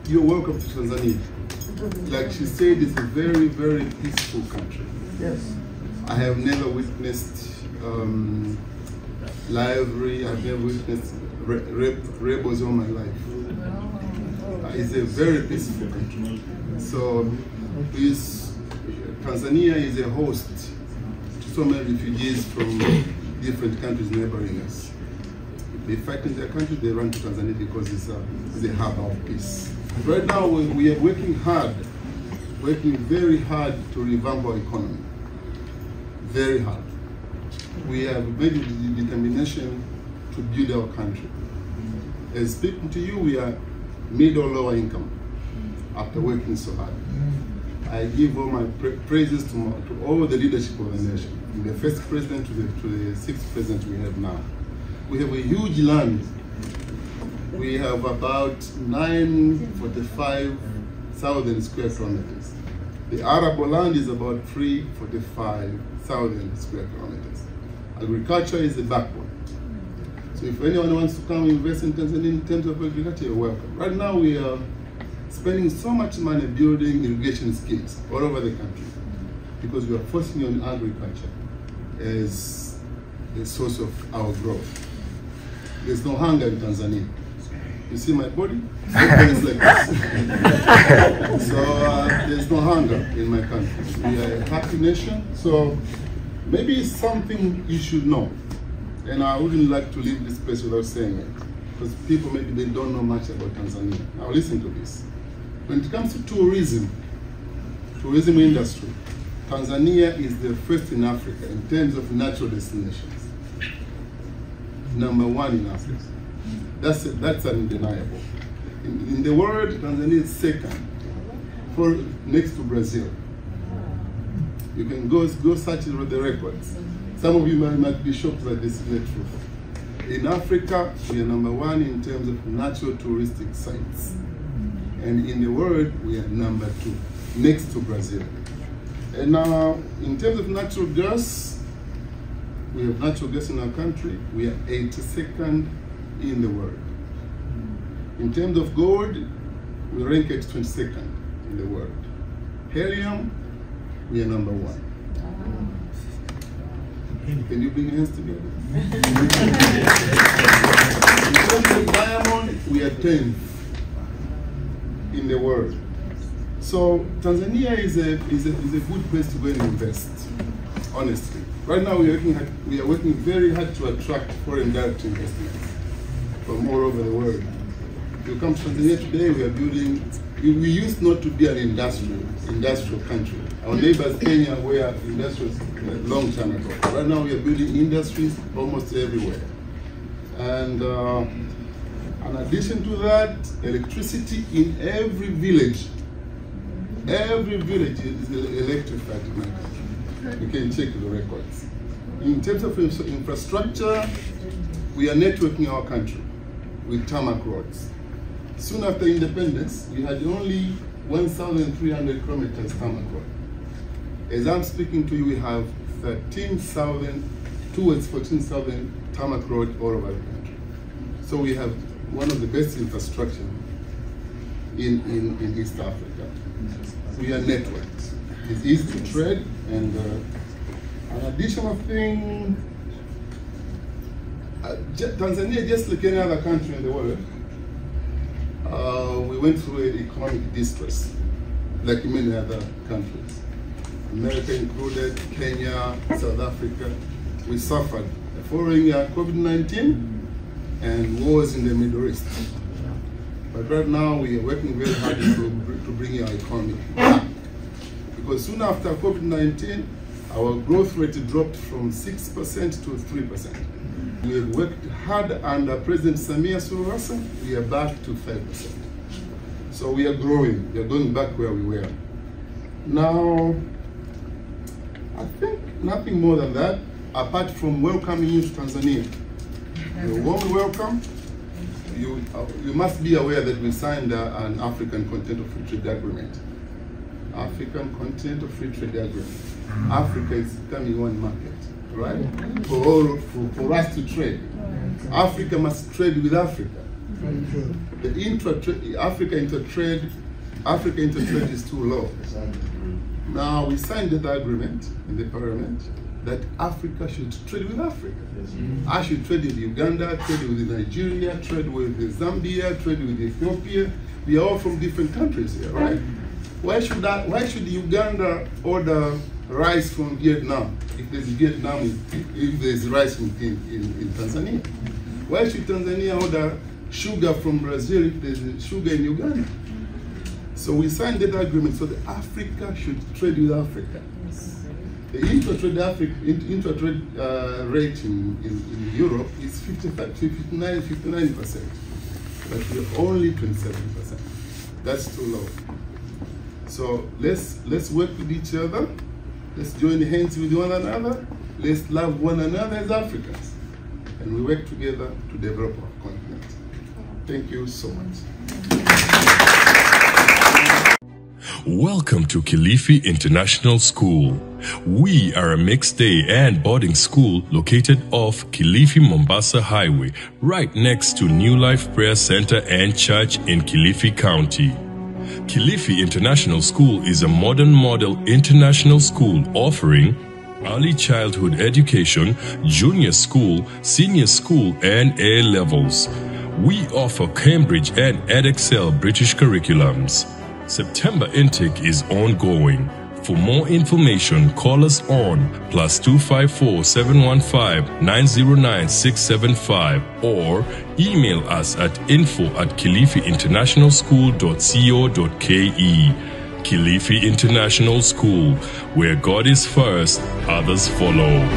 you're welcome to Tanzania. Like she said, it's a very, very peaceful country. Yes. I have never witnessed library, I've never witnessed rebels all my life. It's a very peaceful country. So Tanzania is a host to so many refugees from different countries neighboring us. They fight in their country, they run to Tanzania because it's a hub of peace. Right now we are working very hard to revamp our economy. Very hard. We have made the determination to build our country. As speaking to you, we are middle lower income after working so hard. I give all my praises to all the leadership of the nation, from the first president to the sixth president we have now. We have a huge land. We have about 945,000 square kilometers. The arable land is about 345,000 square kilometers. Agriculture is the backbone. So if anyone wants to come invest in Tanzania in terms of agriculture, you're welcome. Right now we are spending so much money building irrigation schemes all over the country because we are focusing on agriculture as a source of our growth. There's no hunger in Tanzania. You see my body? It's like this. So there's no hunger in my country. We are a happy nation. So maybe it's something you should know. And I wouldn't like to leave this place without saying it. Because people maybe they don't know much about Tanzania. Now listen to this. When it comes to tourism industry, Tanzania is the first in Africa in terms of natural destinations. #1 in Africa. That's undeniable. In the world, Tanzania is second, next to Brazil. You can go search the records. Some of you might be shocked that this is the truth. In Africa, we are #1 in terms of natural touristic sites. And in the world, we are #2, next to Brazil. And now, in terms of natural gas, we have natural gas in our country. We are 82nd in the world. In terms of gold, we rank at 22nd in the world. Helium, we are #1. Can you bring your hands together? In terms of diamond, we are 10th in the world. So Tanzania is a good place to go and invest, honestly. Right now we are working very hard to attract foreign direct investments from all over the world. If you come to Tanzania today, we are building. We used not to be an industrial country. Our neighbors Kenya were industrial a long time ago. Right now we are building industries almost everywhere. And in addition to that, electricity in every village. Every village is electrified in my country. You can check the records. In terms of infrastructure, we are networking our country with tarmac roads. Soon after independence, we had only 1,300 kilometers tarmac road. As I'm speaking to you, we have 13,000 towards 14,000 tarmac road all over the country. So we have one of the best infrastructure in East Africa. We are networked. It's easy to trade, and an additional thing, Tanzania, just like any other country in the world, we went through an economic distress, like many other countries. America included, Kenya, South Africa. We suffered following COVID-19 and wars in the Middle East. But right now we are working very hard to bring our economy back. Because soon after COVID-19, our growth rate dropped from 6% to 3%. We have worked hard under President Samia Suluhu Hassan. We are back to 5%. So we are growing. We are going back where we were. Now, I think nothing more than that, apart from welcoming you to Tanzania. You're warmly welcome. You must be aware that we signed an African Continental Free Trade Agreement. African Continental Free Trade Agreement. Africa is becoming one market, right? For us to trade. Africa must trade with Africa. The Africa intertrade is too low. Now we signed that agreement in the parliament that Africa should trade with Africa. I should trade with Uganda, trade with Nigeria, trade with Zambia, trade with Ethiopia. We are all from different countries here, right? Why should Uganda order rice from Vietnam if there's rice in Tanzania? Why should Tanzania order sugar from Brazil if there's sugar in Uganda? So we signed that agreement so that Africa should trade with Africa. The intra-trade rate in Europe is 59%, but we're only 27%. That's too low. So let's work with each other. Let's join hands with one another. Let's love one another as Africans, and we work together to develop our continent. Thank you so much. Welcome to Kilifi International School. We are a mixed day and boarding school located off Kilifi Mombasa Highway, right next to New Life Prayer Center and Church in Kilifi County. Kilifi International School is a modern model international school offering early childhood education, junior school, senior school, and A levels. We offer Cambridge and EdExcel British curriculums. September intake is ongoing. For more information, call us on +254 715 909 675 or email us at info@kilifiinternationalschool.co.ke. Kilifi International School, where God is first, others follow.